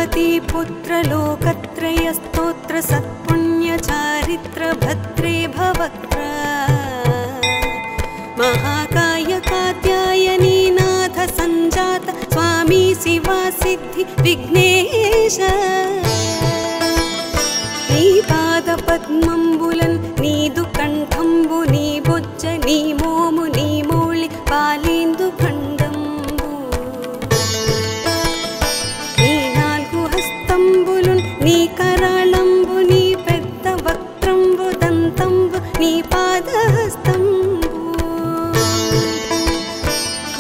पार्वतीपुत्र लोकत्रयस्तोत्र सत्पुण्यचारित्र भद्रे भवक्त्र महाकाय कात्यायनी नाथ संजात स्वामी शिवा सिद्धि विघ्नेश नी पाद पद्मंबुलन नीदु कंठंबु नी बुज्ज नी मोमु नी मोळि पालेंदु खंडंबु नी नाल्गु हस्तंबुलन नी कराळंबु नी पेद्द वक्त्रंबु दंतंबु नी पादहस्తంబు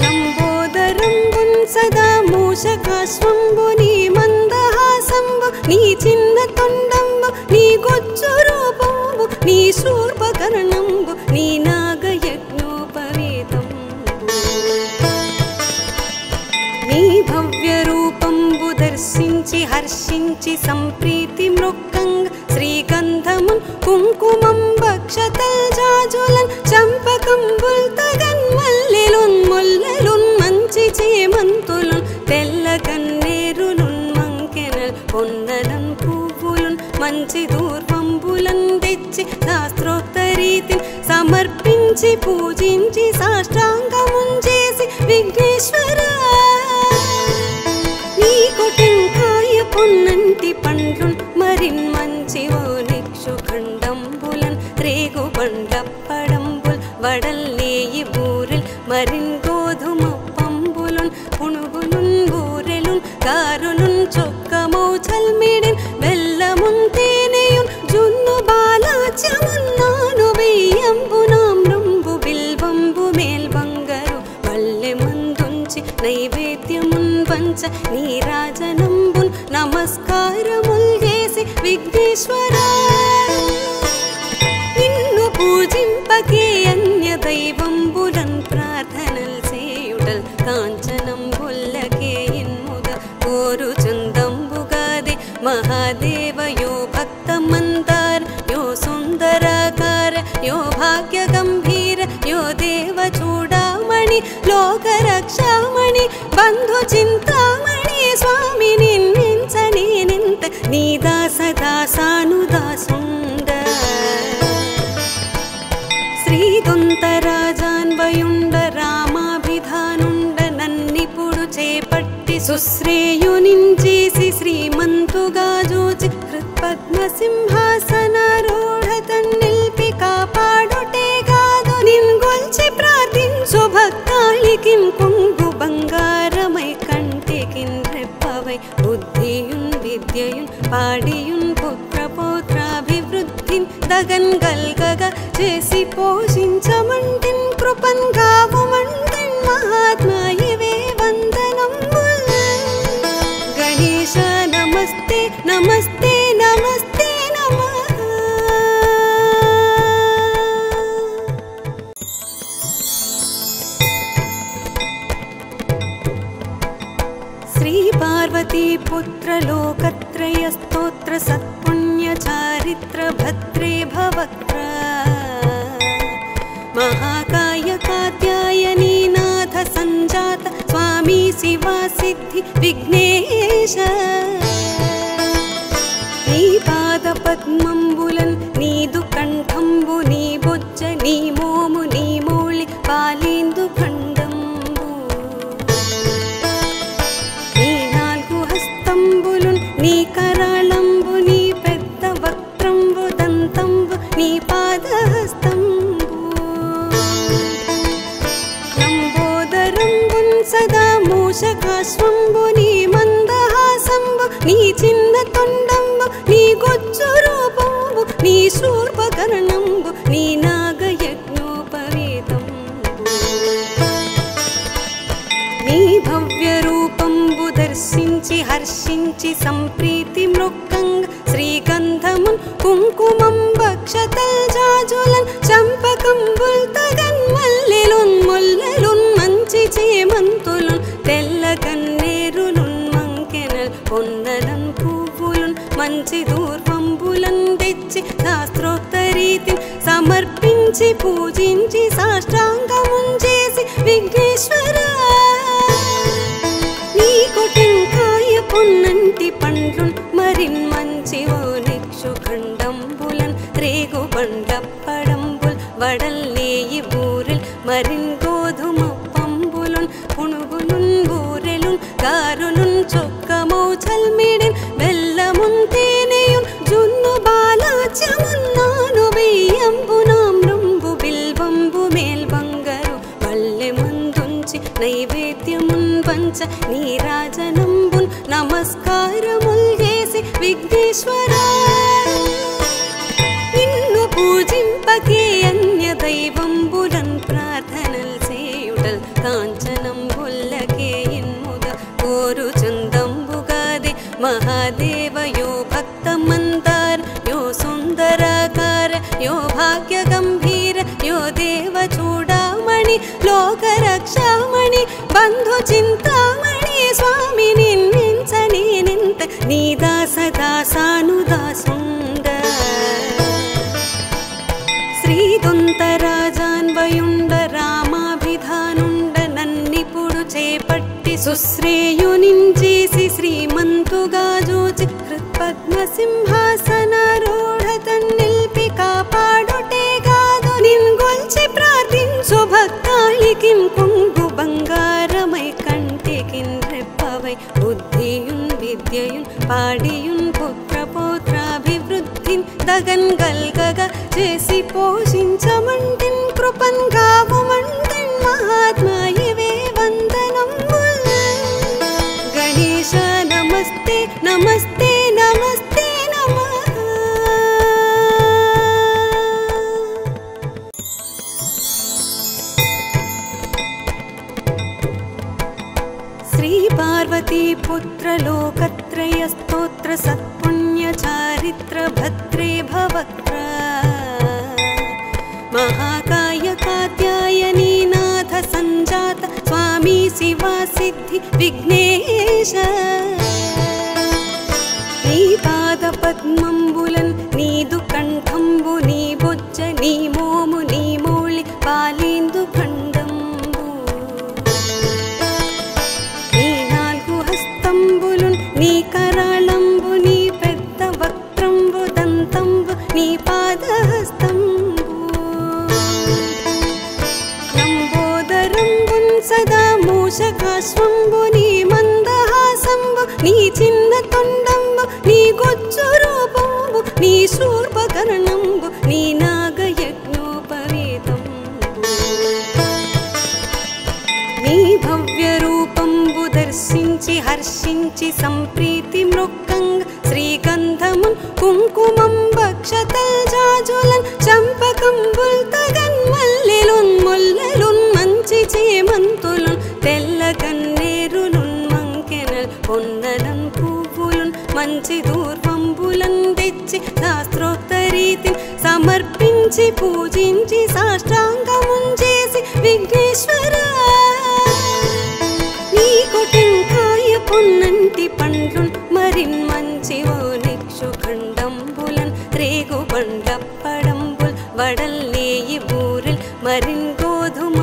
లంబోదరంబున్ సదా మూషకాశ్వంబు నీ మందహాసంబు నీ చిన్న తొండంబు నీ గొజ్జు రూపంబు నీ శూర్పకర్ణంబు నీ నాగయజ్ఞోపవేతంబు నీ భవ్య రూపంబు దర్శించి హర్షించి సంప్రీతి మృక్కంగ శ్రీగంధమున్ కుంకుమం భక్షతల్ జాజులన్ చంపకంబుల్ తగన్ మల్లెలున్ ముల్లెలున్ మంచి చేమంతులున్ తెల్ల కన్నేరులున్ మంకెనల్ పొన్నలన్ పువ్వులున్ మంచి దూర్వంబులన్ తెచ్చి శాస్త్రోక్త రీతిని సమర్పించి పూజించి సాష్టాంగమున్ చేసి విఘ్నేశ్వర నీకు టెంకాయ పొన్నంటి పండ్లున్ మరిన్ మంచి ఓ నిక్షు ఖండంబులన్ రేగు బండప్పడంబుల్ వడల్లేయి బూరెల్ మరిన్ గోధుమ పంబులున్ పునుగులున్ బూరెలున్ గారులున్ చొక్కమౌ చల్మిడిన్ బెల్లమున్ తేనెయున్ జున్ను బాలాచ్యమున్ నాను బియ్యంబు నామ్రంబు బిల్వంబు మేల్బంగరు వల్లె మందుంచి నైవేద్యమున్ పంచ నీరాజనంబున్ నమస్కారముల్ చేసి విఘ్నేశ్వర నిన్ను పూజింపకే అన్య దైవంబులన్ ప్రార్థనల్ చేయుటల్ కాంచనంబుల్లకే ఇన్ముద కోరు చందంబుగాదే మహాదేవ యో భక్త మందార యో సుందరాకార యో భాగ్య గంభీర యో దేవ చూడామణి లోక రక్షామణి బంధు చింతామణి స్వామి నిన్నించని నింత నీ దాస దాసానుదాసుండ శ్రీదొంతరాజాన్వయుండ రామాభిధానుండ నన్నిపుడు చేపట్టి సుశ్రేయునించేసి శ్రీమంతుగా జూచి హృత్పద్మసింహాసనారూఢ తన్నిల్పి కాపాడుటే కాదు నిన్గొల్చి ప్రార్థించు భక్తాళికిన్ కొంగు బంగారమై కంటికిన్ రెప్పవై బుద్ధియున్ విద్యయున్ పాడియున్ పుత్ర పౌత్రాభివృద్ధిన్ దగన్ గల్గగా చేసి పోషించమంటిన్ కృపన్ గావుమంటిన్ మహాత్మాయివే వందనంబుల్ గణేశ నమస్తే నమస్తే నమస్తే నమః శ్రీ పార్వతీపుత్ర లోకత్రయస్తోత్ర సత్పుణ్యచారిత్ర భద్రే భవక్త్ర महाकाय कात्यायनी नाथ संजात स्वामी शिवा सिद्धि विघ्नेश नी पाद पद्मंबुलन नीदु कंठंबु नी बुज्ज नी मोमु नी मोळि पालेंदु खंडंबु नी नाल्गु हस्तंबुलन नी कराळंबु नी पेद्द वक्त्रंबु दंतंबु नी पादहस्తంబు सदा मूषकाश्वंबु नी मंदहासंबु नी चिन्न तोंडंबु नी गोज्जु रूपंबु नी शूर्पकर्णंबु नी नागयज्ञोपवेతంబు నీ భవ్య రూపంబు దర్శించి హర్షించి సంప్రీతి మృక్కంగ శ్రీగంధమున్ కుంకుమం భక్షతల్ జాజులన్ చంపకంబుల్ తగన్ మల్లెలున్ ముల్లెలున్ మంచి చేమంతులున్ తెల్ల కన్నేరులున్ మంకెనల్ పొన్నలన్ పువ్వులున్ మంచి దూర్వంబులన్ తెచ్చి శాస్త్రోక్త రీతిని సమర్పించి పూజించి సాష్టాంగమున్ చేసి విఘ్నేశ్వర నీకు టెంకాయ పొన్నంటి పండ్లు మరిన్ గోధుమ పంబులున్ పుణుగులున్ బూరెలున్ గారులున్ చొక్కమౌ చల్మిడిన్ బెల్లమున్ తేనెయున్ జున్ను బాలాచ్యమున్నాను బియ్యంబు నామ్రంబు బిల్వంబు మేల్బంగరు పల్లె మందుంచి నైవేద్యమున్ పంచ నీరాజనంబున్ నమస్కారముల్ చేసి విఘ్నేశ్వరా నిన్ను పూజింపకే అన్య దైవంబులన్ ప్రార్థనల్ చేయుటల్ కాంచనంబుల్లకే ఇన్ముగ కోరు చందంబుగాదే మహాదేవ యో భక్తమందార యో సుందరాకార యో భాగ్య గంభీర యో దేవ చూడామణి లోకరక్షామణి బంధు చింతామణి స్వామి నిన్నించని నింత నీ దాస దాసానుదాసుండ శ్రీదొంతరాజాన్వయుండ రామాభిధానుండ నన్నిపుడు చేపట్టి సుశ్రేయునించేసి శ్రీమంతుగా జూచి హృత్పద్మసింహాసనారూఢ తన్నిల్పి కాపాడుటే గాదు నిన్గొల్చి ప్రార్థించు భక్తాళికిన్ కొంగు బంగారమై కంటికిన్ రెప్పవై బుద్ధియున్ విద్యయున్ పాడియున్ పుత్ర పౌత్రాభివృద్ధిన్ దగన్ గల్గగా చేసి పోషించమంటిన్ కృపన్ గావుమంటిన్ మహాత్మా ఇవే వందనంబుల్ గణేశ నమస్తే నమస్తే నమస్తే నమః శ్రీ పార్వతీ పుత్ర లోకత్రయ స్తోత్ర సత్పుణ్య చారిత్ర భద్రే భవక్త్ర महाकाय कात्यायनीनाथ संजात स्वामी शिवा सिद्धि विघ्नेश नी पाद पद्मंबुलन नीदु कंठंबु नी बोज्ज नी मोमु नी मोळि पालेंदु खंडंबु नी नाल्गु हस्तंबुलुन नी कराळंबु नी पेद्द वक्त्रंबु दंतंबु नी पादहस्तं सदा मूषकाश्वंबु नी मंदहासंबु नी चिन्न तोंडंबु नी गोच्चु रूपंबु नी शूर्पकर्णंबु नी नागयज्ञोपवीतंबु नी भव्य रूपंबु दर्शिंచి हर्षिంచి संप्रीति मृक्कंग श्रीगंधमुन कुंकुमं भक्षतल जाजुलन चंपकंबुल तगन मल्लिलुन मुल्ललुन మంచి చేమంతులున్ తెల్ల గన్నేరులున్ మంకెనల్ పొన్నలం పువ్వులున్ మంచి దూర్వంబులన్ తెచ్చి శాస్త్రోక్త రీతిని సమర్పించి పూజించి సాష్టాంగమున్ చేసి విఘ్నేశ్వర నీకు టెంకాయ పొన్నంటి పండ్లున్ మరిన్ మంచి ఓనిక్షు ఖండంబులన్ రేగు బండప్పడంబుల్ వడల్లేయి బూరెల్ మరిన్ గోధుమ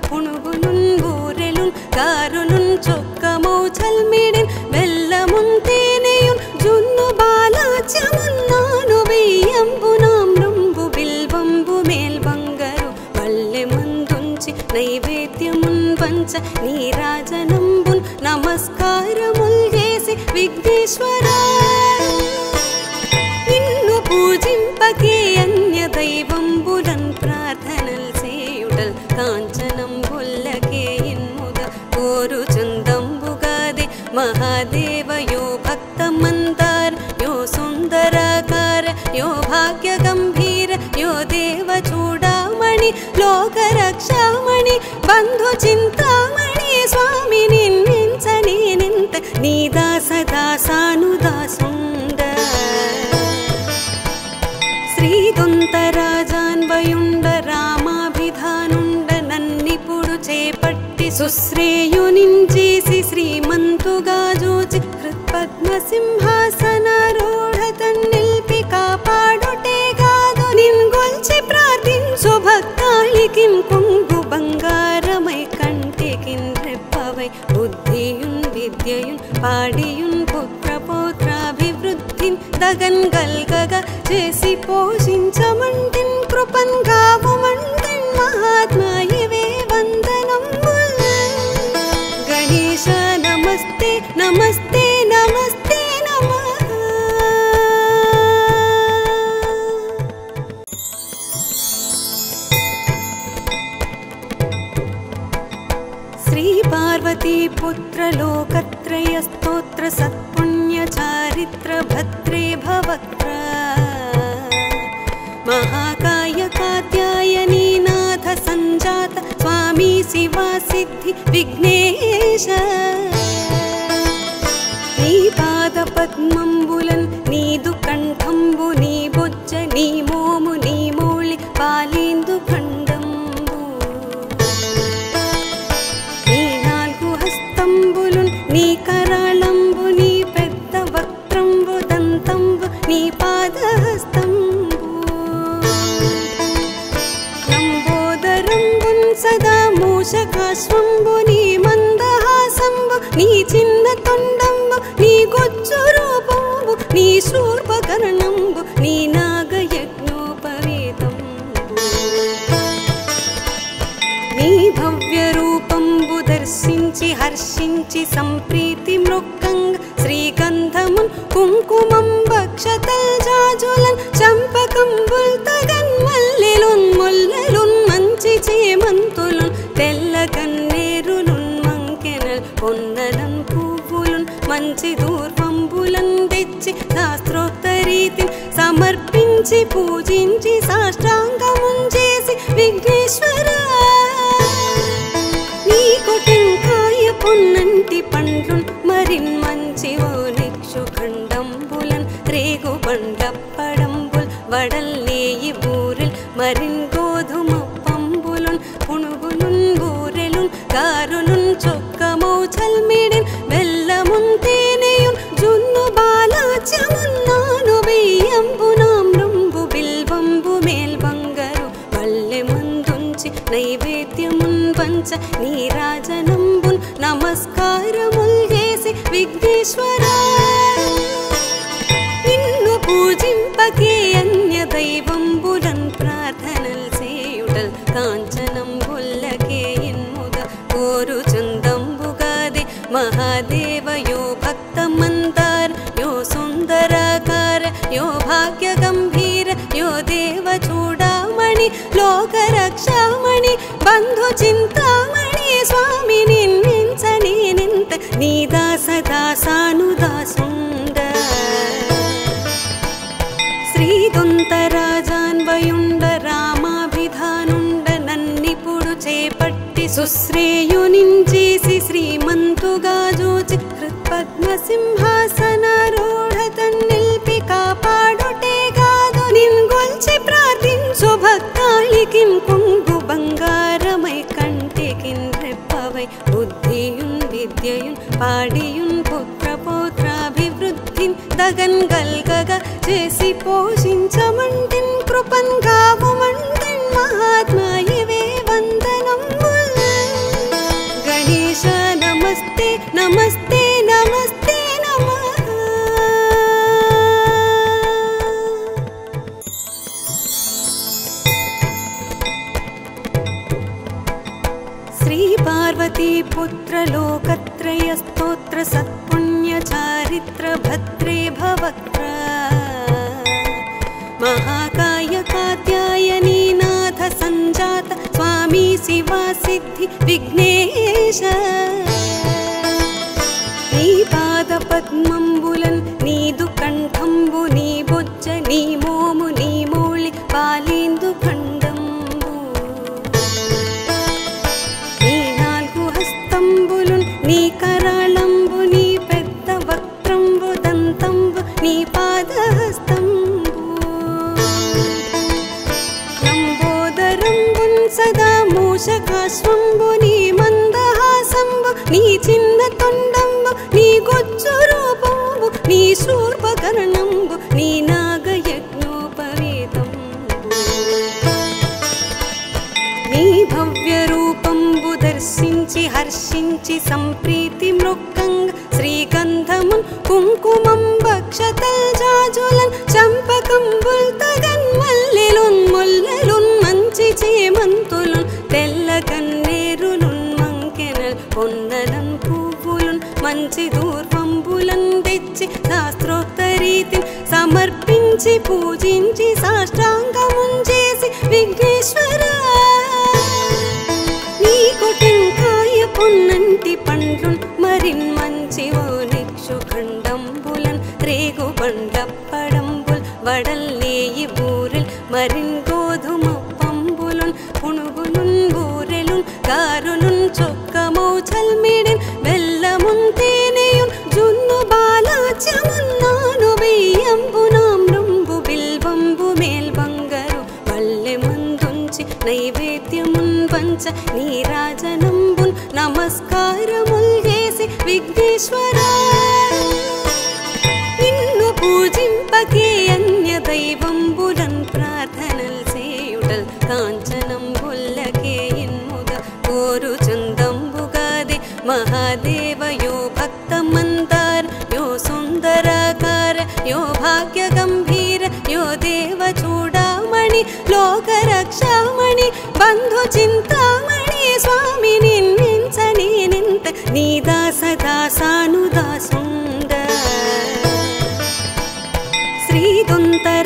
పుణుగులున్ బూరెలున్ గారులున్ చొక్కమౌ చల్మిడిన్ బెల్లమున్ తేనెయున్ జున్ను బాలాచ్యమున్నాను బియ్యంబు నామ్రంబు బిల్వంబు మేల్బంగరు పల్లె మందుంచి నైవేద్యమున్ పంచ నీరాజనంబున్ నమస్కారముల్ చేసి విఘ్నేశ్వరా నిన్ను పూజింపకే అన్య దైవంబులన్ ప్రార్థనల్ చేయుటల్ కాంచనంబుల్లకే ఇన్ముగ కోరు చందంబుగాదే మహాదేవ యో భక్తమందార యో సుందరాకార యో భాగ్య గంభీర యో దేవ చూడామణి లోకరక్షామణి బంధు చింతామణి స్వామి నిన్నించని నింత నీ దాస దాసానుదాసుండ శ్రీదొంతరాజాన్వయుండ రామాభిధానుండ నన్నిపుడు చేపట్టి సుశ్రేయునించేసి శ్రీమంతుగా జూచి హృత్పద్మసింహాసనారూఢ తన్నిల్పి కాపాడుటే గాదు నిన్గొల్చి ప్రార్థించు భక్తాళికిన్ కొంగు బంగారమై కంటికిన్ రెప్పవై బుద్ధియున్ విద్యయున్ పాడియున్ పుత్ర పౌత్రాభివృద్ధిన్ దగన్ గల్గగా చేసి పోషించమంటిన్ కృపన్ గావుమంటిన్ మహా మహాత్మా ఇవే వందనంబుల్. గణేశ నమస్తే నమస్తే నమస్తే నమః. శ్రీ పార్వతీ పుత్ర లోకత్రయ స్తోత్ర సత్పుణ్య చారిత్ర భద్రే భవక్త్ర. महाकाय कात्यायनी नाथ संजात स्वामी शिवा सिद्धि विघ्नेश. नी पाद पद्मंबुलन नीदु कंठंबु नी बोज्ज नी मोमु नी मोळि पालिंदु खंडंबु. नी नाल्गु हस्तंबुलुन नी कराळंबु नी पेद्द वक्त्रंबु दंतंबु नी पादहस्तं. सदा मूषकाश्वंबु नी मंदहासंबु नी चिन्न तोंडंबु नी गोज्जु रूपंबु नी शूर्पकर्णंबु नी नागयज्ञोपवीतंबु. నీ భవ్య రూపంబు దర్శించి హర్షించి సంప్రీతి మృక్కంగ శ్రీగంధమున్ కుంకుమం భక్షతల్ జాజులన్ చంపకంబుల్ తగన్ మల్లెలున్ ముల్లెలున్ మంచి చేమంతులున్ తెల్ల కన్నేరులున్ మంకెనల్ పొన్నలం పువ్వులున్ మంచి దూర్వంబులన్ తెచ్చి శాస్త్రోక్త రీతిని సమర్పించి పూజించి సాష్టాంగమున్ చేసి విఘ్నేశ్వర నీకు టెంకాయ పొన్నంటి పండ్లున్ మరిన్ మంచి ఓనిక్షు ఖండంబులన్ రేగు బండప్పడంబుల్ వడల్లేయి బూరెల్ మరిన్ గోధుమ పంబులున్ పునుగులున్ బూరెలున్ గారులున్ చొక్కమౌ చల్మిడిన్ బెల్లమున్ తేనెయున్ జున్ను బాలాచ్యమున్ నాను వెయ్యంబునామ్రంబు బిల్వంబు మేల్బంగరు వల్లె మందుంచి నైవేద్యమున్ పంచ నీరాజనంబున్ నమస్కారముల్ చేసి విఘ్నేశ్వర నిన్ను పూజింపకే అన్య దైవంబులన్ ప్రార్థనల్ చేయుటల్ కాంచనంబుల్లకే ఇన్ముద కోరు చందంబుగాదే మహాదేవ యో భక్త మందార యో సుందరాకార యో భాగ్య గంభీర యో దేవ చూడామణి లోక రక్షామణి బంధు చింతామణి స్వామి నిన్నించని నింత నీ దాస దాసానుదాసుండ. శ్రీదొంతరాజాన్వయుండ రామాభిధానుండ నన్నిపుడు చేపట్టి సుశ్రేయునించేసి శ్రీమంతుగా జోచి హృత్పద్మ సింహాసనారూఢ తన్నిల్పి కాపాడుటే గాదు నిన్గొల్చి ప్రార్థించు భక్తాళికిన్ కొంగు బంగారమై కంటికిన్ రెప్పవై బుద్ధియున్ విద్యయున్ పాడియున్ పుత్ర పౌత్రాభివృద్ధిన్ దగన్ గల్గగ చేసి పోషించమంటిన్ కృపన్ గావుమంటిన్ మహాత్మా ఇవే వందనంబుల్. గణేశ నమస్తే నమస్తే నమస్తే నమః. శ్రీ పార్వతీ పుత్ర లోకత్రయ స్తోత్ర సత్పుణ్య చారిత్ర భద్రే భవక్త్ర. महाकाय कात्यायनी नाथ संजात स्वामी शिवा सिद्धि विघ्नेश. नी पाद पद्मंबुलन नीदु कंठंबु नी बोज्ज नी मोमु नी मोळि पालिंदु खंडंबु. నీ నాల్గు హస్తంబులున్ నీ కరాళంబు నీ పెద్ద వక్త్రంబు దంతంబు నీ పాదహస్తంబు. सदा मूषकाश्वंबु नी मंदहासंबु नी चिन्न तोंडंबु नी गोज्जु रूपंबु नी शूर्पकर्णंबु नी नागयज्ञोपवीतंबु. నీ భవ్య రూపంబు దర్శించి హర్షించి సంప్రీతి మృక్కంగ శ్రీగంధమున్ కుంకుమం భక్షతల్ జాజులన్ చంపకంబుల్ తగన్ మల్లెలున్ ముల్లెలున్ మంచి చేమంతులున్ సమర్పించి పూజించి సాష్టాంగముంచేసి విఘ్నేశ్వర నీకు టెంకాయ పొన్నంటి పండ్లున్ మరిన్ మంచివో నిక్షు ఖండంబులన్ రేగు బండప్పడంబుల్ వడల్లేయి బూరెల్ మరిన్ గోధుమ పంబులున్ పుణుగులున్ బూరెలున్ కారులున్ చొక్కమౌ చల్మిడిన్ బెల్లమున్ తేనెయున్ జున్ను బాలాచ్యమున్నాను బియ్యంబు నామ్రంబు బిల్వంబు మేల్బంగరు వల్లె మందుంచి నైవేద్యమున్ పంచ నీరాజనంబున్ నమస్కారముల్ చేసి విఘ్నేశ్వర నిన్ను పూజింపకే అన్య దైవంబులన్ ప్రార్థనల్ చేయుటల్ కాంచనంబుల్లకే ఇన్ముగ కోరు చందంబుగాది మహాదేవ యో భక్త మందార యో సుందరాకార యో భాగ్య గంభీర యో దేవ చూడామణి లోక రక్షామణి బంధు చింతామణి స్వామి నిన్నించని నింత నీ దాస దాసానుదాసుండ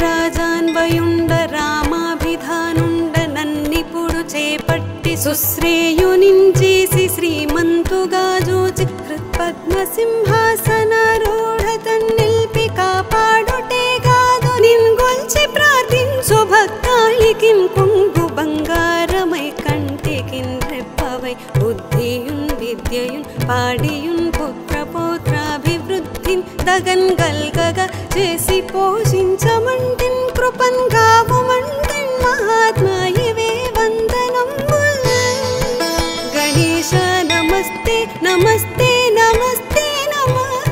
శ్రీదొంతరాజాన్వయుండ రామాభిధానుండ నన్నిపుడు చేపట్టి సుశ్రేయునించేసి శ్రీమంతుగా జూచి హృత్పద్మసింహాసనారూఢ తన్నిల్పి కాపాడుటే కాదు నిన్గొల్చి ప్రార్థించు భక్తాళికిం కొంగు బంగారమై కంటికిన్ రెప్పవై బుద్ధియున్ విద్యయున్ పాడియున్ పుత్ర పౌత్రాభివృద్ధిన్ దగన్ గల్గగా చేసి పోషించమంటిన్ కృపన్ గావుమంటిన్ మహాత్మా ఇవే వందనంబుల్ గణేశ నమస్తే నమస్తే నమస్తే నమః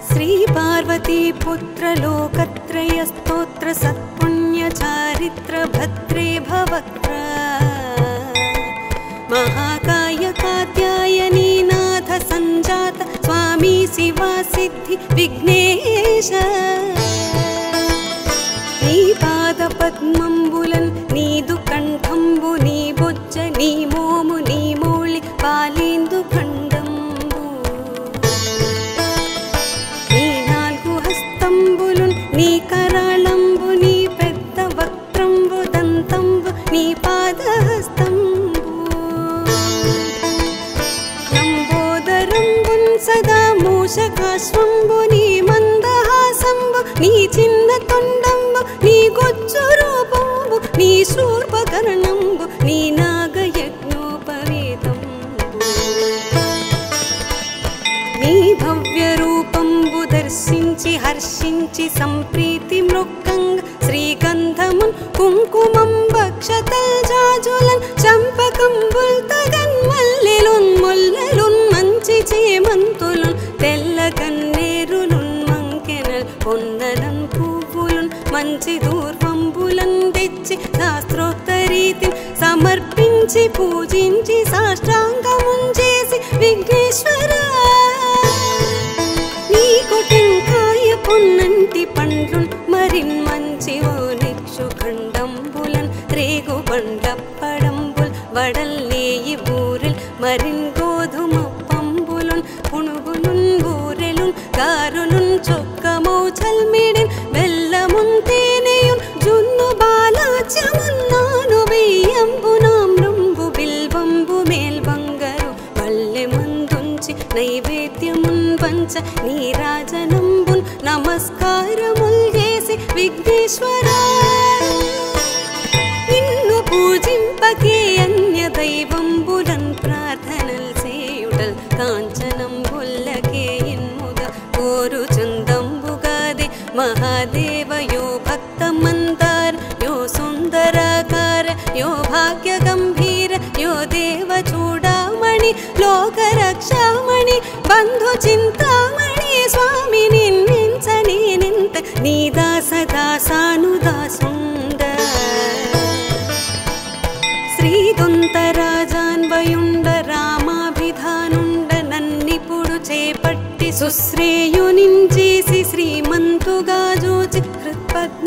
శ్రీ పార్వతీ పుత్ర లోకత్రయ స్తోత్ర సత్పుణ్య చారిత్ర భద్రే భవక్త్ర महाकाय कात्यायनीनाथ संजात स्वामी शिवा सिद्धि विघ्नेश नी पाद पद्मंबुलन नीदु कंठंबु नी बोज्ज नी मोमु नी मोळि पालेंदु खंडंबु नी नाल्गु हस्तंबुलुन नी कराळंबु नी पेद्द वक्त्रंबु दंतंबु नी पादहस्तं सदा मूषकाश्वंबु नी मंदहासंबु नी चिन्न तोंडंबु नी गोच्चु रूपंबु नी शूर्पकर्णंबु नी नागयज्ञोपवीतंबु नी भव्य रूपंबु दर्शिंచి हर्षिంచి संप्रीति मृक्कंग श्रीगंधमुन कुंकुमं बक्षतल जाजुलन चंपकंबुल तगन मल्लेलुन मुल्लेलुन మంచి చేమంతులున్ తెల్ల కన్నేరులున్ మంకెనల్ పొన్నలం పువ్వులున్ మంచి దూర్వంబులన్ తెచ్చి శాస్త్రోక్త రీతిని సమర్పించి పూజించి సాష్టాంగముంచేసి విఘ్నేశ్వర నీకు టెంకాయ పొన్నంటి పండ్లున్ మరిన్ మంచివో నిక్షు ఖండంబులన్ రేగు బండప్పడంబుల్ వడల్లేయి బూరెల్ మరిన్ గోధుమ పుణుగులున్ బూరెలున్ కారులున్ చొక్కమౌ చల్మిడిన్ బెల్లమున్ తేనెయున్ జున్ను బాలాచ్యమున్నాను బియ్యంబు నామ్రంబు బిల్వంబు మేల్బంగరు వల్లె మందుంచి నైవేద్యమున్ పంచ నీరాజనంబున్ నమస్కారముల్ చేసి విఘ్నేశ్వర నిన్ను పూజింపకే అన్య దైవంబులన్ ప్రార్థనల్ చేయుటల్ కాంచనంబుల్లకే ఇన్ముగ కోరు చందంబుగాది మహాదేవ యో భక్త మందార యో సుందరాకార యో భాగ్య గంభీర యో దేవ చూడామణి లోక రక్షామణి బంధు చింతామణి స్వామి నిన్నించని నింత నీ దాస దాసానుదాసుండ శ్రీదొంతరాజాన్వయుండ రామాభిధానుండ నన్నిపుడు చేపట్టి సుశ్రేయునించేసి శ్రీమంతుగా జూచి హృత్పద్మసింహాసనారూఢ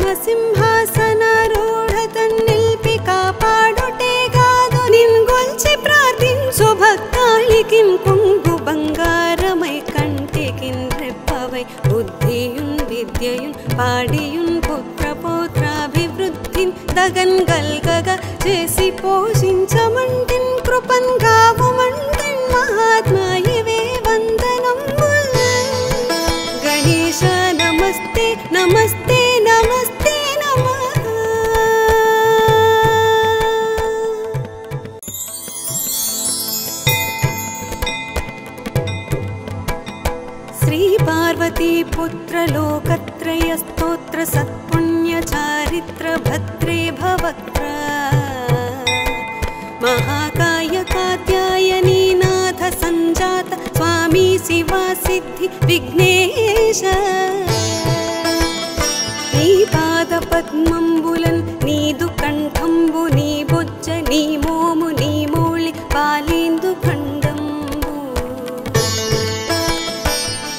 తన్నిల్పి కాపాడుటే కాదు నిన్గొల్చి ప్రార్థి బుద్ధియున్ విద్యయున్ పాడియున్ పుత్రపౌత్రాభివృద్ధిన్ దగన్ గల్గగా చేసి పోషించమంటిన్ కృపన్ గావుమంటిన్ మహాత్మా ఇవే వందనంబుల్. గణేశ నమస్తే నమస్తే నమస్తే నమః. శ్రీ పార్వతీ పుత్ర లోకత్రయ స్తోత్ర సత్పుణ్య చారిత్ర భద్రే భవక్త్ర మహాకాయ కాత్యాయనీ నాథ సంజాత స్వామి శివా సిద్ధి విఘ్నేశ. నీ పాద పద్మంబులన్ నీదు కంఠంబు నీ బొజ్జ నీ మోము నీ మౌళి పాలేందు ఖండంబు.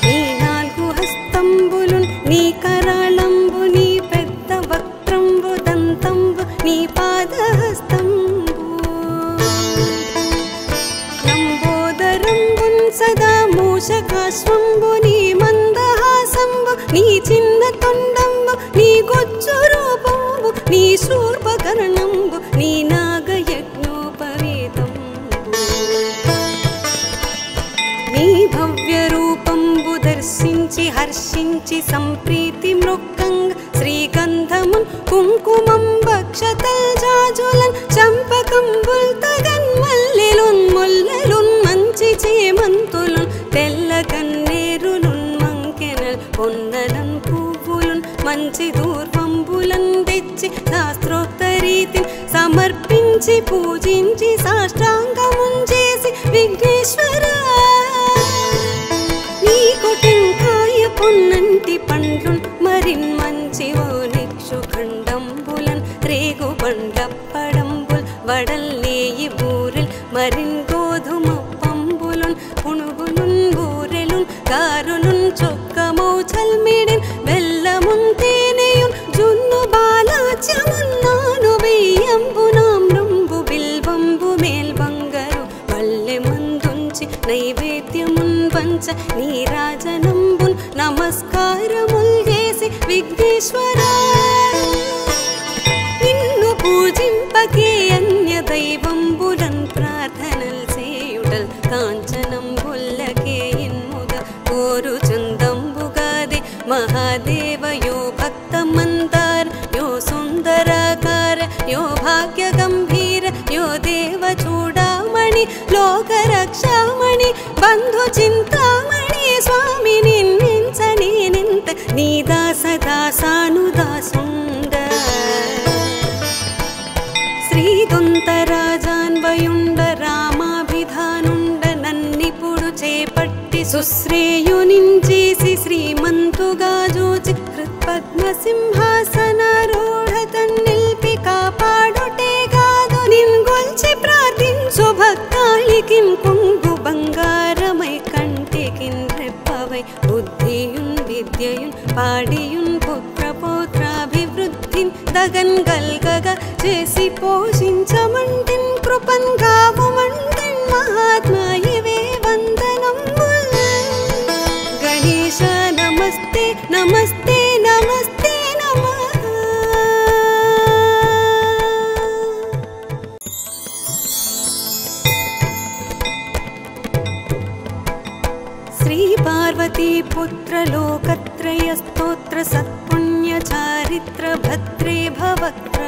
నీ నాలుగు హస్తంబులున్ నీ కరాళంబు నీ పెద్ద వక్త్రంబు దంతంబు నీ పాదహస్తంబు. లంబోదరంబున్ సదా మూషకాశ్వంబు నీ మందహాసంబు నీ చిన్న తొండంబు నీ గొజ్జు రూపంబు నీ శూర్పకర్ణంబు నీ నాగయజ్ఞోపవేతంబు. నీ భవ్య రూపంబు దర్శించి హర్షించి సంప్రీతి మృక్కంగ శ్రీగంధమున్ కుంకుమం భక్షతల్ జాజులన్ చంపకంబుల్ తగన్ మల్లెలున్ ముల్లెలున్ మంచి చేమంతులున్ తెల్ల కన్నేరులున్ మంకెనల్ పొన్నలన్ పువ్వులున్ మంచి దూర్వంబులన్ తెచ్చి శాస్త్రోక్త రీతిని సమర్పించి పూజించి సాష్టాంగమున్ చేసి విఘ్నేశ్వర నీకు టెంకాయ పొన్నంటి పండ్లున్ మరిన్ మంచి ఓనిక్షు ఖండంబులన్ రేగు బండప్పడంబుల్ వడల్లేయి బూరెల్ మరిన్ గోధుమ పంబులున్ పునుగులున్ బూరెలున్ గారులున్ చొక్కమౌ చల్మిడిన్ బెల్లమున్ తేనెయున్ జున్ను బాలాచ్యమున్ నాను బియ్యంబునామ్రంబు బిల్వంబు మేల్బంగరు వల్లె మందుంచి నైవేద్యమున్ వంచ నీరాజనంబున్ నమస్కారముల్ చేసి విఘ్నేశ్వర నిన్ను పూజింపకే అన్య దైవంబులన్ ప్రార్థనల్ చేయుటల్ కాంచనంబుల్లకే ఇన్ముద కోరు చందంబుగాదే మహాదేవ యో భక్త మందార యో సుందరాకార యో భాగ్య గంభీర యో దేవ చూడామణి లోక రక్షామణి బంధు చింతామణి స్వామి నిన్నించని నింత నీ దాస దాసానుదాసుండ. శ్రీదొంతరాజాన్వయుండ రామాభిధానుండ నన్నిపుడు చేపట్టి సుశ్రేయునించేసి శ్రీమంతుగా జోచి హృత్పద్మ సింహాసనారూఢ తన్నిల్పి కాపాడుటే కాదు నిన్గొల్చి ప్రార్థించు భక్తాళికిన్ కొంగు బంగారమై కంటికిన్ రెప్పవై బుద్ధియున్ విద్యయున్ పాడియున్ పుత్రపౌత్రాభివృద్ధిన్ దగన్ గల్గగా చేసి పోషించమంటిన్ కృపన్ గావుమంటిన్ మహాత్మా ఇవే వందనంబుల్. గణేశ నమస్తే నమస్తే నమస్తే నమః. శ్రీ పార్వతీ పుత్ర లోకత్రయ స్తోత్ర సత్పుణ్య చారిత్ర భద్రే భవక్త్ర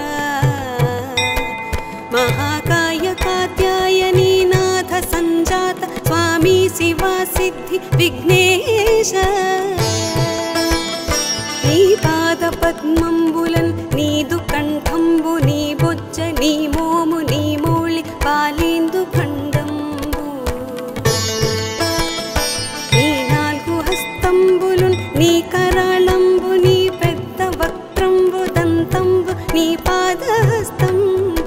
మహాకాయ కాత్యాయనీ నాథ సంజాత స్వామి శివా సిద్ధి విఘ్నేశ. నీ పాద పద్మంబులన్ నీదు కంఠంబు నీ బొజ్జ నీ మోము నీ మౌళి పాలేందు ఖండంబు. నీ నాలుగు హస్తంబులున్ నీ కరాళంబు నీ పెద్ద వక్త్రంబు దంతంబు నీ పాదహస్తంబు.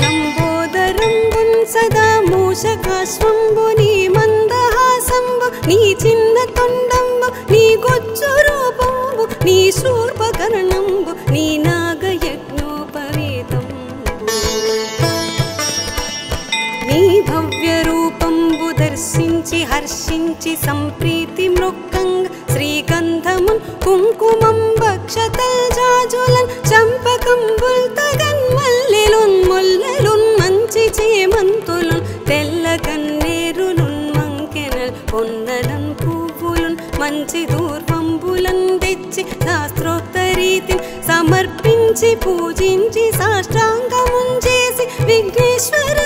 లంబోదరంబున్ సదా మూషకాశ్వంబు నీ మందహాసంబు నీ చిన్న తొండంబు నీ గొజ్జు రూపంబు నీ శూర్పకర్ణంబు నీ నాగయజ్ఞోపవేతంబు. నీ భవ్య రూపంబు దర్శించి హర్షి హర్షించి సంప్రీతి మృక్కంగ శ్రీగంధమున్ కుంకుమం భక్షతల్ జాజులన్ చంపకంబుల్ తగన్ మల్లెలున్ ముల్లెలున్ మంచి చేమంతులున్ తెల్ల గన్నేరులున్ మంకెనల్ పొన్నలన్ పువ్వులున్ మంచి దూర్వంబులన్ తెచ్చి శాస్త్రోక్త రీతిని సమర్పించి పూజించి సాష్టాంగమున్ చేసి విఘ్నేశ్వర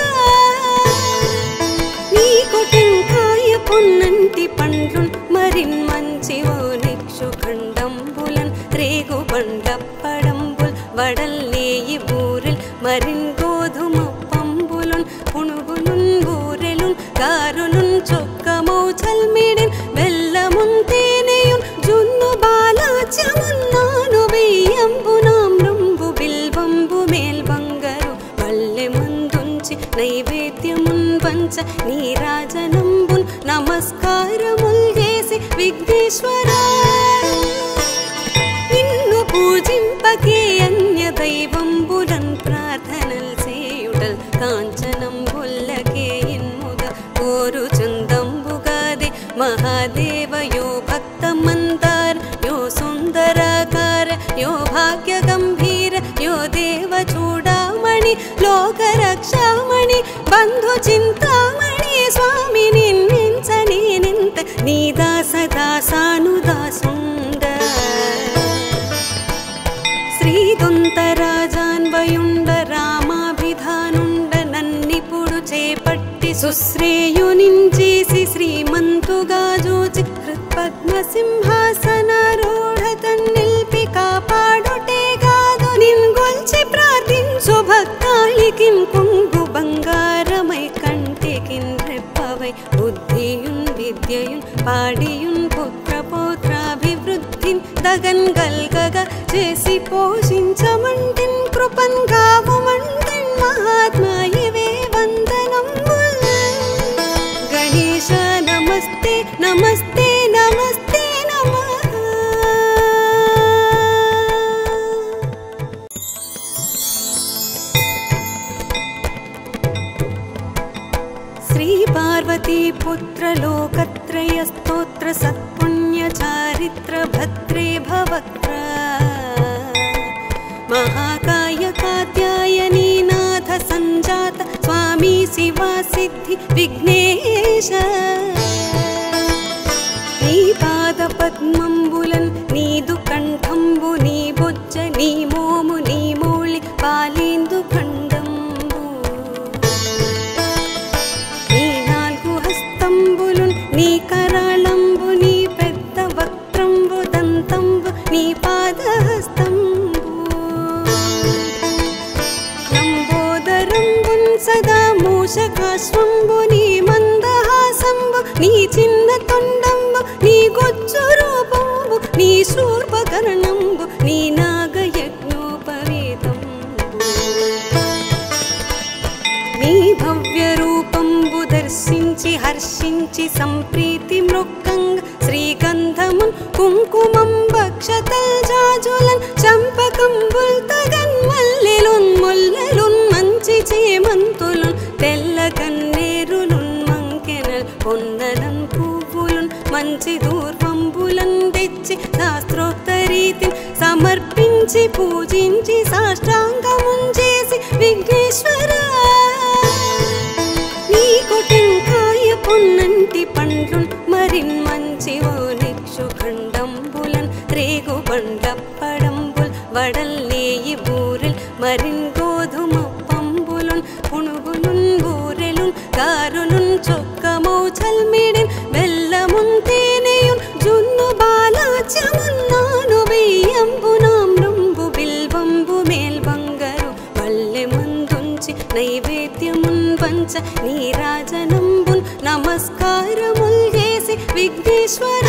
నీకు టెంకాయ పొన్నంటి పండ్లున్ మరిన్ మంచివో నిక్షు ఖండంబులన్ రేగు బండప్పడంబుల్ వడల్లేయి బూరెల్ మరిన్ గోధుమ పంబులున్ పునుగులున్ బూరెలున్ గారులున్ చొక్కమౌ చల్మిడిన్ బెల్లమున్ తేనెయున్ జున్ను బాలాచ్యమున్నాను బియ్యంబు నామ్రంబు బిల్వంబు మేల్బంగరు పల్లె మందుంచి నైవేద్యమున్ పంచ నీరాజనంబున్ నమస్కారముల్ చేసి విఘ్నేశ్వర నిన్ను పూజింపకే అన్య దైవంబులన్ ప్రార్థనల్ చేయుటల్ కాంచనంబుల్లకే ఇన్ముద కోరు చందంబుగాది మహాదేవ యో భక్త మందార యో సుందరాకార యో భాగ్య గంభీర యో దేవ చూడామణి లోక రక్షామణి బంధు చింతామణి స్వామి నిన్నించని నింత నీ దాస దాసానుదాసుండ శ్రీదొంతరాజాన్వయుండ రామాభిధానుండ నన్నిపుడు చేపట్టి సుశ్రేయునించేసి శ్రీమంతుగా జూచి హృత్పద్మసింహాసనారూఢ తన్నిల్పి కాపాడుటే కాదు నిన్గొల్చి ప్రార్థించు భక్తాళికిన్ కొంగు బంగారమై కంటికిన్ రెప్పవై బుద్ధియున్ విద్యయున్ పాడియున్ పుత్ర పౌత్రాభివృద్ధిన్ దగన్ గల్గగా చేసి పోషించమంటిన్ కృపన్ గావుమంటిన్ మహాత్మాయివే వందనంబుల్ గణేశ నమస్తే నమస్తే నమస్తే నమః శ్రీ పార్వతీ పుత్ర లోకత్రయ స్తోత్ర సత్పుణ్య చారిత్ర భద్రే భవక్త్ర महाकाय कात्यायनी नाथ संजात स्वामी शिवा सिद्धि विघ्नेश नी पाद पद्मंबुलन् नीदु कंठंबु नी बोज्ज नी मोमु नी मूळि पालेंदु खंडंबु नी नाल्गु हस्तंबुलुन् नी कराळंबु नी पेद्द वक्त्रंबु दंतंबु नी पादहस्तं सदा मूषकाश्वंबु नी मंदहासंबु नी चिन्न तोंडंबु नी गोच्चु रूपंबु नी शूर्पकर्णंबु नी नागयज्ञोपवीतंबु नी भव्य रूपंबु दर्शिंచి हर्षिంచి संप्रीति मृक्కంగ श्रीगंधमुन कुंकुमं भक्षतल जाजुलन चंपकंबुल तगन मल्लेलुन मुल्लेलुन మంచి చేమంతులున్ తెల్ల గన్నేరులున్ మంకెనల్ పొన్నలన్ పువ్వులున్ మంచి దూర్వంబులన్ తెచ్చి శాస్త్రోక్త రీతిని సమర్పించి పూజించి సాష్టాంగమున్ చేసి విఘ్నేశ్వర నీకు టెంకాయ పొన్నంటి పండ్లున్ మరిన్ మంచివో నిక్షు ఖండంబులన్ రేగు బండప్పడంబుల్ వడల్లేయి బూరెల్ మరిన్ గోధుమ పునుగులున్ బూరెలున్ గారులున్ చొక్కమౌ చల్మిడిన్ బెల్లమున్ తేనెయున్ జున్ను బాలాచ్యమున్నాను బియ్యంబు నామ్రంబు బిల్వంబు మేల్బంగరు పల్లె మందుంచి నైవేద్యమున్ పంచ నీరాజనంబున్ నమస్కారముల్ చేసి విఘ్నేశ్వర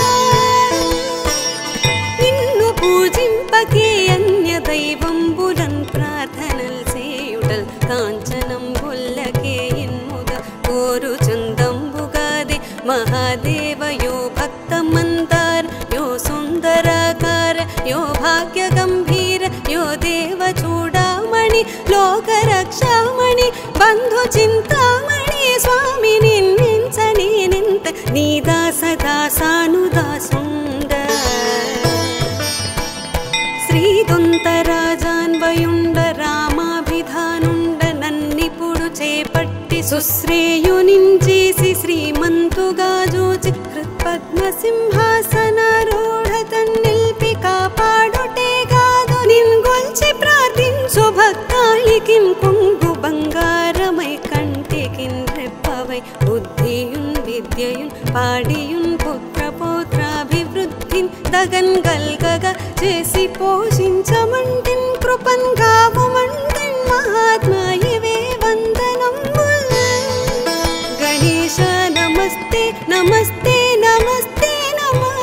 నిన్ను పూజింపకే అన్య దైవంబులన్ ప్రార్థనల్ చేయుటల్ కాంచనంబుల్లకే ఇన్ముద కోరు చందంబుగాది మహాదేవ యో భక్త మందార యో సుందరాకార యో భాగ్య గంభీర యో దేవ చూడామణి లోక రక్షామణి బంధు చింతామణి స్వామి నిన్నించని నింత నీ దాస సానుదాసుండ శ్రీదొంతరాజాన్వయుండ రామాభిధానుండ నన్నిపుడు చేపట్టి సుశ్రేయునించేసి శ్రీమంతుగా జోచి హృత్పద్మసింహాసనారూఢ తన్నిల్పి కాపాడుటే కాదు నిన్గొల్చి ప్రార్థించు భక్తాళికిం కొంగు బంగారమై కంటికిన్ రెప్పవై బుద్ధియున్ విద్యయున్ పాడియున్ పుత్ర పౌత్రాభివృద్ధిన్ దగన్ గల్గగా చేసి పోషించమంటిన్ కృపన్ గావుమంటిన్ మహాత్మా ఇవే వందనంబుల్ గణేశ నమస్తే నమస్తే నమస్తే నమః.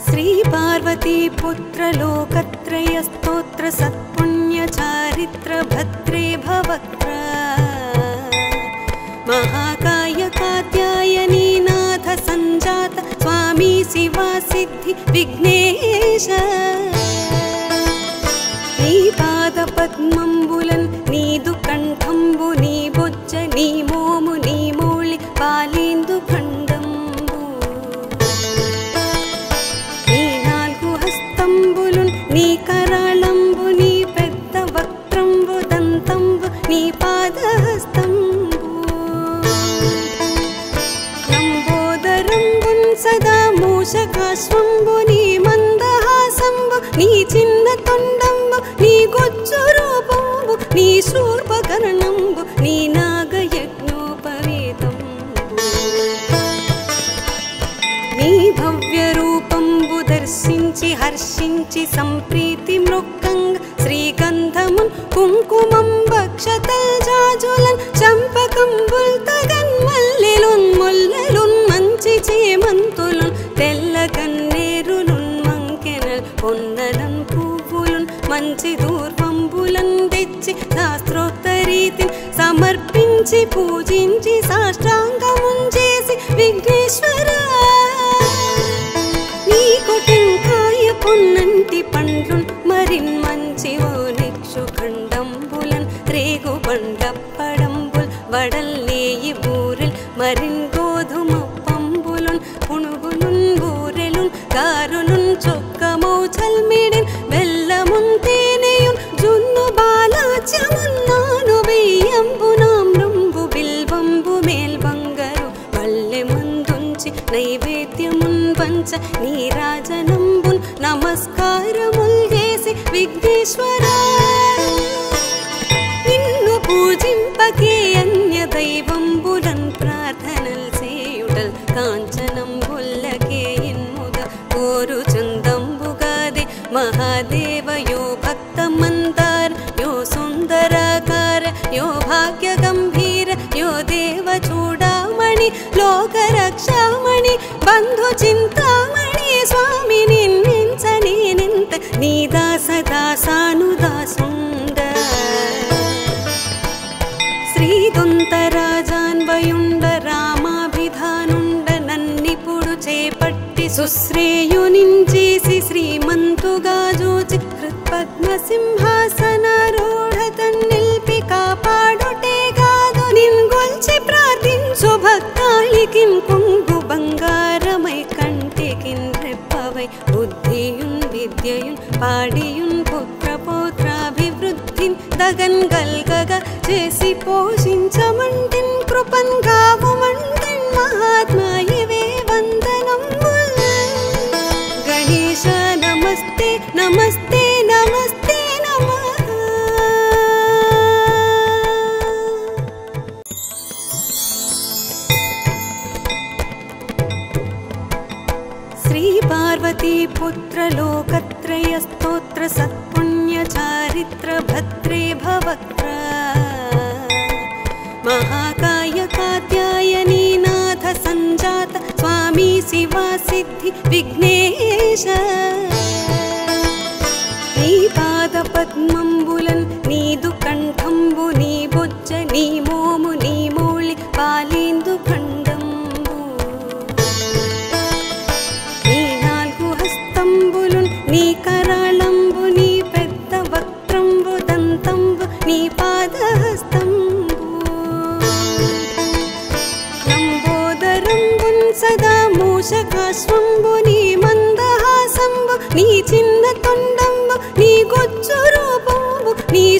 శ్రీ పార్వతీ పుత్ర లోకత్రయ స్తోత్ర సత్పుణ్య చారిత్ర భద్రే భవక్త్ర మహాకాయ కాత్యాయనీ నాథ సంజాత స్వామి శివా సిద్ధి విఘ్నేశ నీ పాద పద్మంబులన్ నీదు కంఠంబు నీ బొజ్జ నీ మోము నీ మౌళి పాలేందు ఖండంబు నీ నాలుగు హస్తంబులున్ నీ కరాళంబు నీ పెద్ద వక్త్రంబు దంతంబు నీ పాదహస్తంబు లంబోదరంబున్ సదా మూషకాశ్వంబు నీ మందహాసంబు నీ చిన్న తొండంబు నీ గొజ్జు రూపంబు నీ శూర్పకర్ణంబు నీ నాగయజ్ఞోపవీతంబు నీ భవ్య రూపంబు దర్శించి హర్షించి సంప్రీతి మృక్కంగ శ్రీగంధమున్ కుంకుమం భక్షతల్ జాజులన్ చంపకంబుల్ తగన్ మల్లెలున్ ముల్లెలున్ మంచి చేమంతులున్ తెల్ల కన్నేరులున్ మంకెనల్ పొన్నలం పువ్వులున్ మంచి దూర్వంబులన్ తెచ్చి శాస్త్రోక్త రీతిని సమర్పించి పూజించి సాష్టాంగమున్ చేసి విఘ్నేశ్వర నీకు టెంకాయ పొన్నంటి పండ్లున్ మరిన్ మంచి ఓ నిక్షు ఖండంబులన్ రేగు బండప్పడంబుల్ వడల్లేయి బూరెల్ మరిన్ గోధుమ పంబులున్ పునుగులున్ బూరెలున్ గారులున్ చొక్కమౌ చల్మిడిన్ బెల్లమున్ తేనెయున్ జున్ను బాలాచ్యమున్నాను వెయ్యంబునామ్రంబు బిల్వంబు మేల్బంగరు పల్లె ముందుంచి నైవేద్యమున్ పంచ నీరాజనంబున్ నమస్కారముల్ చేసి విఘ్నేశ్వర నిన్ను పూజింపకే అన్య దైవంబులన్ ప్రార్థనల్ చేయుటల్ కాంచనంబుల్లకే ఇన్ముద కోరు చందంబుగాది మహాదేవయో భక్తమందార యో సుందరాకార యో భాగ్య గంభీర యో దేవ చూడామణి లోకరక్షామణి బంధు చింతామణి స్వామి నిన్నించని నింత నీ దాసదాసానుదాసుండ శ్రీదొంతరాజాన్వయుండ రామాభిధానుండ నన్నిపుడు చేపట్టి సుశ్రేయునించేసి శ్రీమంతుగా జోచి హృత్పద్మసింహాసనారూఢ తన్నిల్పి కాపాడుటే కాదు నిన్గొల్చి ప్రార్థించు భక్తాళికిం కొంగు బంగారమై కంటికిన్ రెప్పవై బుద్ధియున్ విద్యయున్ పాడియున్ పుత్ర పౌత్రాభివృద్ధిన్ దగన్ గల్గగా చేసి పోషించమంటిన్ కృపన్ గావుమంటిన్ మహాత్మా ఇవే వందనంబుల్ గణేశ నమస్తే నమస్తే నమస్తే నమః. శ్రీ పార్వతీ పుత్ర లోకత్రయ స్తోత్ర సత్పుణ్య చారిత్ర భద్రే భవక్త్ర మహాకాయ కాత్యాయనీ నాథ సంజాత స్వామి శివా సిద్ధి విఘ్నేశ నీ పాద పద్మంబులన్ నీదు కంఠంబు నీ బొజ్జ నీ మోము నీ మౌళి పాలేందు ఖండంబు నీ నాలుగు హస్తంబులున్ నీ కరాళంబు నీ పెద్ద వక్త్రంబు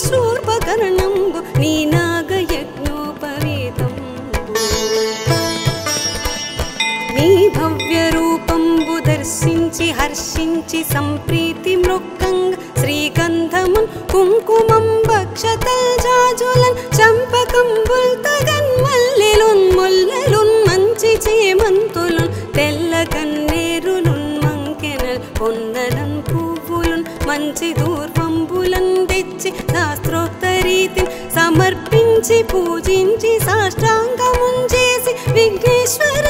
శూర్పకర్ణంబు నీ నాగయజ్ఞోపవేతంబు నీ భవ్య రూపంబు దర్శించి హర్షించి సంప్రీతి మృక్కంగ శ్రీగంధమున్ కుంకుమం భక్షతల్ జాజులన్ చంపకంబుల్ తగన్ మల్లెలున్ ముల్లెలున్ మంచి చేమంతులున్ తెల్ల కన్నేరులున్ మంకెనల్ పొన్నలన్ పువ్వులున్ మంచి దూర్వంబులన్ తెచ్చి శాస్త్రోక్త రీతిని సమర్పించి పూజించి సాష్టాంగమున్ చేసి విఘ్నేశ్వర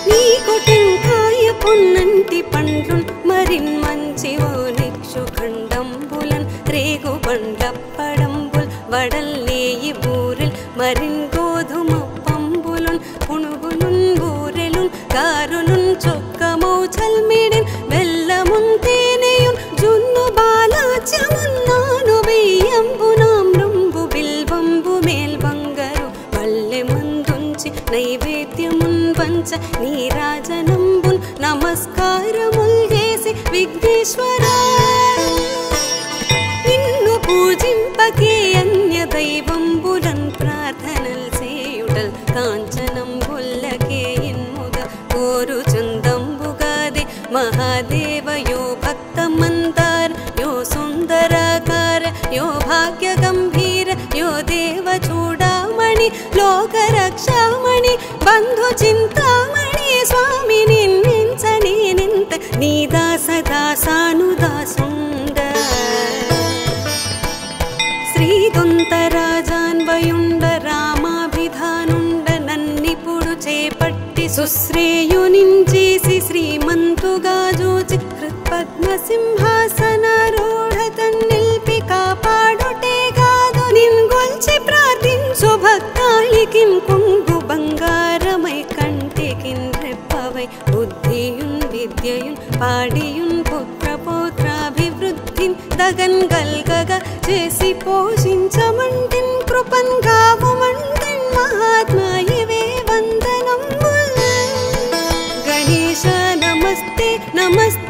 నీకు టెంకాయ పొన్నంటి పండ్లున్ మరిన్ మంచి ఓనిక్షు ఖండంబులన్ రేగు బండప్పడంబుల్ వడల్లేయి బూరెల్ మరిన్ గోధుమ పంబులున్ పునుగులున్ బూరెలున్ కారులున్ చొక్కమౌ చల్మిడిన్ బెల్లమున్ తేనెయున్ జున్ను బాలాచ్యమున్ నాను బియ్యంబునామ్రంబు బిల్వంబు మేల్బంగరు వల్లె మందుంచి నైవేద్యమున్ వంచ నీరాజనంబున్ నమస్కారముల్ చేసి విఘ్నేశ్వర నిన్ను పూజింపకే అన్య దైవంబులన్ ప్రార్థనల్ చేయుటల్ కాంచనంబుల్లకే ఇన్ముద కోరు చందంబుగాదే మహాదేవ యో భక్త మందార యో సుందరాకార యో భాగ్య గంభీర యో దేవ చూడామణి లోక రక్షామణి బంధు చింతామణి స్వామి నిన్నించని నింత నీ దాస దాసానుదాసుండ శ్రీదొంతరాజాన్వయుండ రామాభిధానుండ నన్నిపుడు చేపట్టి సుశ్రేయునించేసి శ్రీమంతుగా జోచి హృత్పద్మ సింహాసనారూఢ తన్నిల్పి కాపాడుటే కాదు నిన్గొల్చి ప్రార్థించు భక్తాళికిన్ కొంగు బంగారమై కంటికిన్ రెప్పవై బుద్ధియున్ విద్యయున్ పాడియున్ పుత్ర పౌత్రాభివృద్ధిన్ దగన్ గల్గగా చేసి పోషించమంటిన్ కృపన్ గావుమంటిన్ మహాత్మాయివే వందనంబుల్ గణేశ నమస్తే నమస్తే